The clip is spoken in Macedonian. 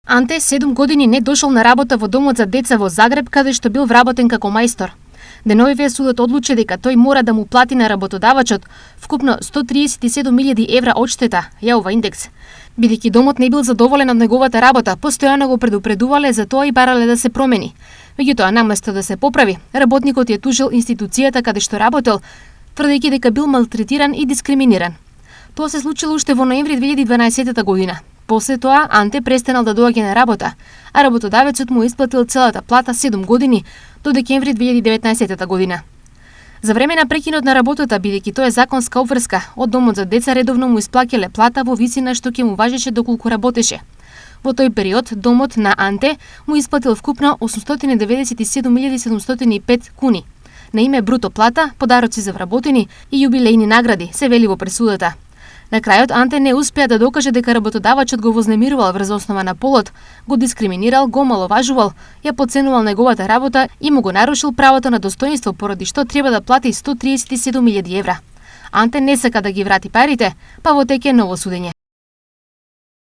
Анте 7 години не дошол на работа во домот за деца во Загреб, каде што бил вработен како мајстор. Деновиве судот одлучи дека тој мора да му плати на работодавачот вкупно 137.000 евра одштета, јавува Индекс. Бидејќи домот не бил задоволен од неговата работа, постојано го предупредувале за тоа и барале да се промени. Меѓутоа, наместо да се поправи, работникот ја тужил институцијата каде што работел, тврдејќи дека бил малтретиран и дискриминиран. Тоа се случило уште во ноември 2012 година. После тоа Анте престанал да доаѓа на работа, а работодавецот му исплатил целата плата 7 години до декември 2019 година. За време на прекинот на работата, бидејќи тоа е законска обврска, од домот за деца редовно му исплаќале плата во висина што ќе му важеше доколку работеше. Во тој период, домот на Анте му исплатил вкупно 897.705 куни. На име бруто плата, подароци за вработени и јубилејни награди, се вели во пресудата. На крајот Анте не успеа да докаже дека работодавачот го вознемирувал врз основа на полот, го дискриминирал, го маловажувал, ја потценувал неговата работа и му го нарушил правото на достоинство, поради што треба да плати 137.000 евра. Анте не сака да ги врати парите, па во теќе ново судење.